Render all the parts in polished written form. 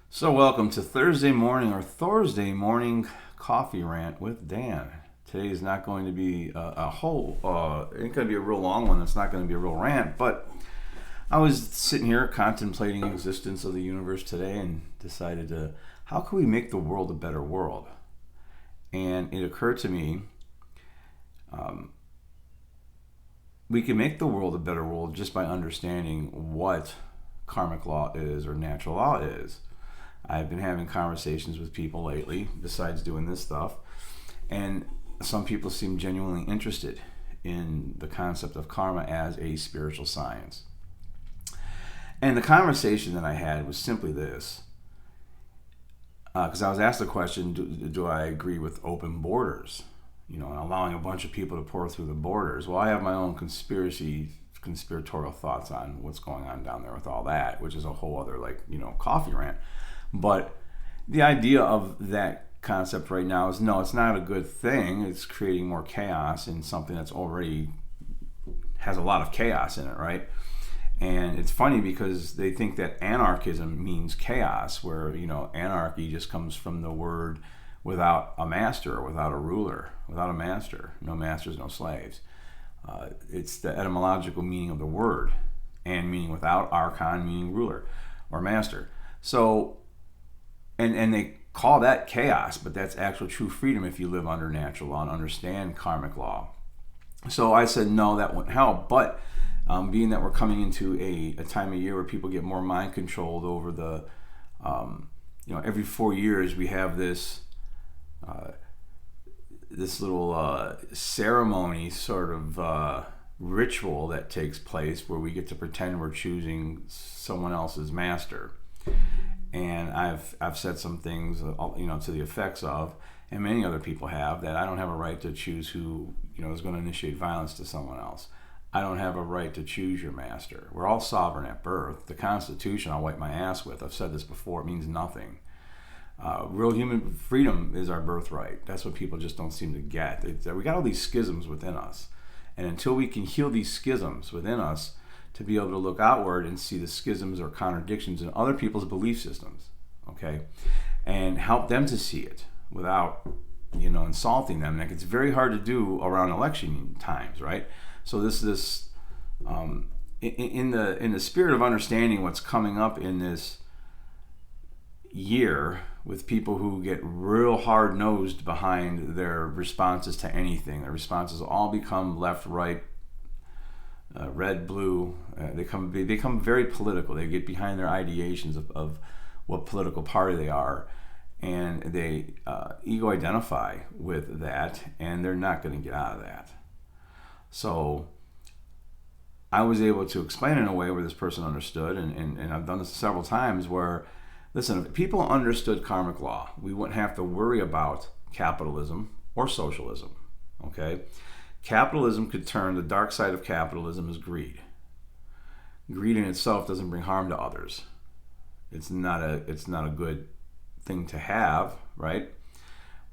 So, welcome to Thursday morning or Thursday morning coffee rant with Dan. Today is not going to be it ain't going to be a real long one. It's not going to be a real rant, but I was sitting here contemplating the existence of the universe today and decided how can we make the world a better world? And it occurred to me, we can make the world a better world just by understanding what karmic law is or natural law is. I've been having conversations with people lately, besides doing this stuff, and some people seem genuinely interested in the concept of karma as a spiritual science. And the conversation that I had was simply this, because I was asked the question, do I agree with open borders? And allowing a bunch of people to pour through the borders. Well, I have my own conspiratorial thoughts on what's going on down there with all that, which is a whole other coffee rant. But the idea of that concept right now is no, it's not a good thing. It's creating more chaos in something that's already has a lot of chaos in it, right? And it's funny because they think that anarchism means chaos, where anarchy just comes from the word without a master, or without a ruler, without a master. No masters, no slaves. It's the etymological meaning of the word, and meaning without, archon meaning ruler or master. So and they call that chaos, but that's actual true freedom if you live under natural law and understand karmic law. So I said no, that wouldn't help. But being that we're coming into a time of year where people get more mind controlled over the every 4 years we have this little ceremony sort of ritual that takes place where we get to pretend we're choosing someone else's master. And I've said some things to the effects of, and many other people have, that I don't have a right to choose who is going to initiate violence to someone else. I don't have a right to choose your master. We're all sovereign at birth. The Constitution, I'll wipe my ass with. I've said this before. It means nothing. Real human freedom is our birthright. That's what people just don't seem to get. We got all these schisms within us, and until we can heal these schisms within us, to be able to look outward and see the schisms or contradictions in other people's belief systems, okay, and help them to see it without insulting them. Like, it's very hard to do around election times, right? So this in the spirit of understanding what's coming up in this year, with people who get real hard-nosed behind their responses to anything. Their responses all become left, right, red, blue. They become very political. They get behind their ideations of what political party they are, and they ego identify with that, and they're not going to get out of that. So I was able to explain in a way where this person understood, and I've done this several times, where, listen, if people understood karmic law, we wouldn't have to worry about capitalism or socialism, okay? Capitalism could turn, the dark side of capitalism is greed. Greed in itself doesn't bring harm to others. It's not a good thing to have, right?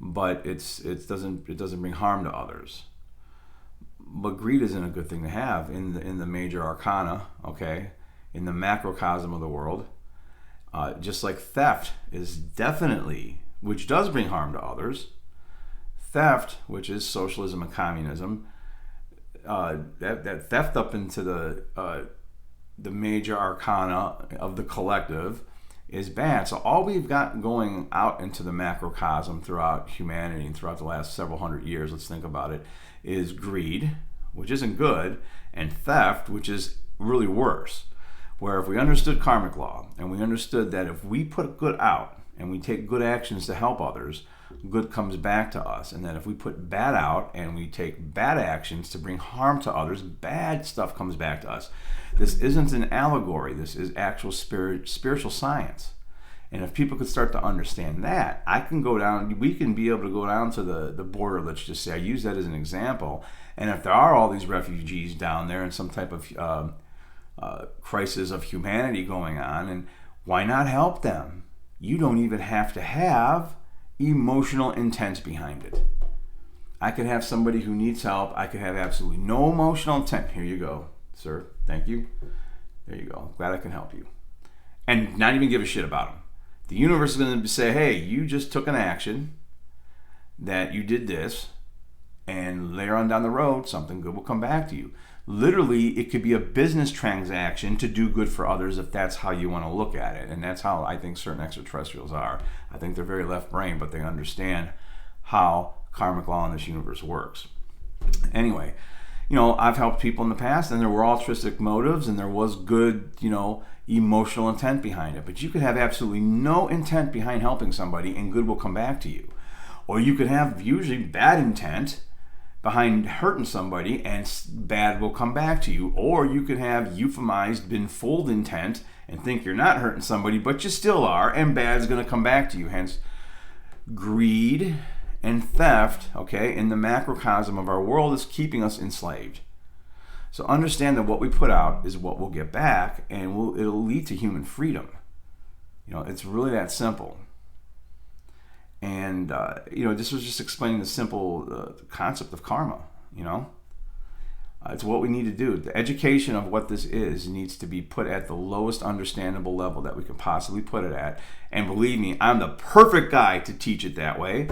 But it doesn't bring harm to others. But greed isn't a good thing to have in the major arcana, okay? In the macrocosm of the world. Just like theft is definitely, which does bring harm to others. Theft, which is socialism and communism, that theft up into the major arcana of the collective is bad. So all we've got going out into the macrocosm throughout humanity and throughout the last several hundred years, let's think about it, is greed, which isn't good, and theft, which is really worse. Where if we understood karmic law, and we understood that if we put good out and we take good actions to help others, good comes back to us. And then if we put bad out and we take bad actions to bring harm to others, bad stuff comes back to us. This isn't an allegory. This is actual spiritual science. And if people could start to understand that, we can be able to go down to the border, let's just say, I use that as an example. And if there are all these refugees down there and some type of crisis of humanity going on, and why not help them? You don't even have to have emotional intent behind it. I could have somebody who needs help. I could have absolutely no emotional intent. Here you go, sir. Thank you. There you go. Glad I can help you. And not even give a shit about them. The universe is going to say, hey, you just took an action, that you did this, and later on down the road, something good will come back to you. Literally, it could be a business transaction to do good for others if that's how you want to look at it. And that's how I think certain extraterrestrials are. I think they're very left brain, but they understand how karmic law in this universe works. Anyway, I've helped people in the past, and there were altruistic motives, and there was good, emotional intent behind it. But you could have absolutely no intent behind helping somebody, and good will come back to you. Or you could have usually bad intent behind hurting somebody, and bad will come back to you. Or you could have euphemized, been fooled intent, and think you're not hurting somebody, but you still are, and bad's going to come back to you. Hence, greed and theft, okay, in the macrocosm of our world is keeping us enslaved. So understand that what we put out is what we'll get back, and it'll lead to human freedom. It's really that simple. And, this was just explaining the simple concept of karma, It's what we need to do. The education of what this is needs to be put at the lowest understandable level that we can possibly put it at. And believe me, I'm the perfect guy to teach it that way.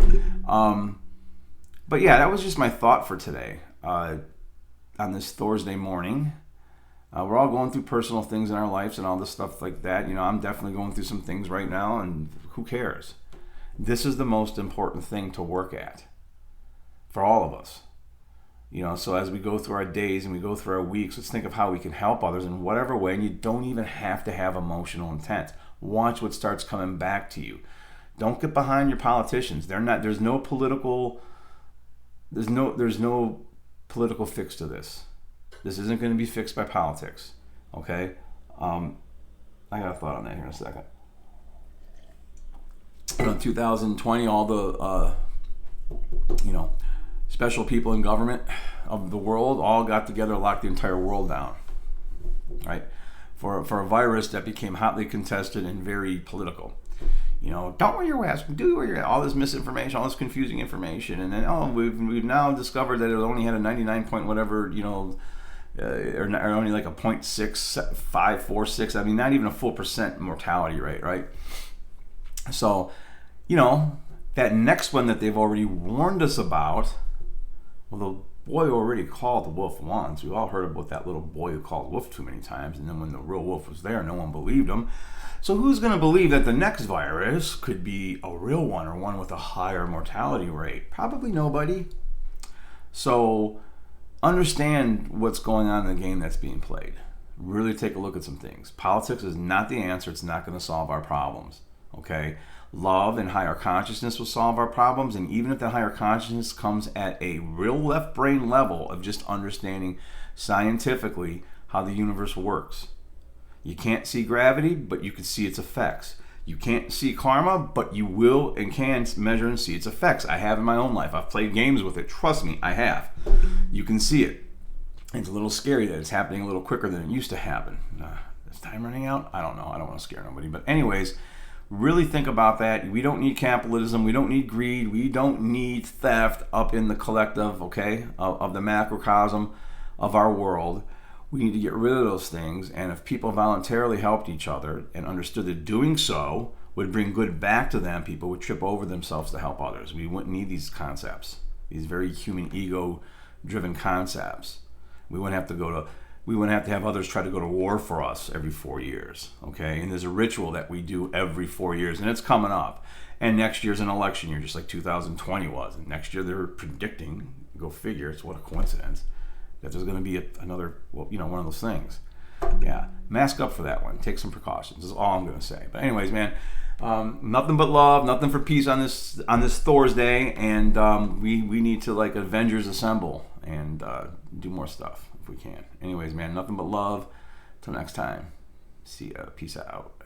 But yeah, that was just my thought for today. On this Thursday morning. We're all going through personal things in our lives and all this stuff like that. I'm definitely going through some things right now, and who cares? This is the most important thing to work at for all of us. So as we go through our days and we go through our weeks, let's think of how we can help others in whatever way. And you don't even have to have emotional intent. Watch what starts coming back to you. Don't get behind your politicians. There's no political fix to this. This isn't going to be fixed by politics. Okay? I got a thought on that here in a second. In 2020, all the special people in government of the world all got together, locked the entire world down, right? For a virus that became hotly contested and very political. Don't wear your mask, do wear your, all this misinformation, all this confusing information, and then we've now discovered that it only had a 99 point whatever, or only like a 0.6546. I mean, not even a full % mortality rate, right? So, that next one that they've already warned us about, well, the boy already called the wolf once. We all heard about that little boy who called wolf too many times, and then when the real wolf was there, no one believed him. So who's going to believe that the next virus could be a real one, or one with a higher mortality rate? Probably nobody. So understand what's going on in the game that's being played. Really take a look at some things. Politics is not the answer. It's not going to solve our problems. Okay? Love and higher consciousness will solve our problems, and even if the higher consciousness comes at a real left brain level of just understanding scientifically how the universe works. You can't see gravity, but you can see its effects. You can't see karma, but you will and can measure and see its effects. I have in my own life. I've played games with it. Trust me, I have. You can see it. It's a little scary that it's happening a little quicker than it used to happen. Is time running out? I don't know. I don't want to scare nobody. But anyways, really think about that. We don't need capitalism. We don't need greed. We don't need theft up in the collective, okay, of the macrocosm of our world. We need to get rid of those things. And if people voluntarily helped each other and understood that doing so would bring good back to them, people would trip over themselves to help others. We wouldn't need these concepts, these very human ego-driven concepts. We wouldn't have to have others try to go to war for us every 4 years, okay? And there's a ritual that we do every 4 years, and it's coming up. And next year's an election year, just like 2020 was. And next year they're predicting, go figure, it's what a coincidence, that there's going to be another, one of those things. Yeah, mask up for that one. Take some precautions is all I'm going to say. But anyways, man, nothing but love, nothing for peace on this Thursday, and we need to, like Avengers assemble and do more stuff if we can. Anyways, man, nothing but love. Till next time. See ya. Peace out.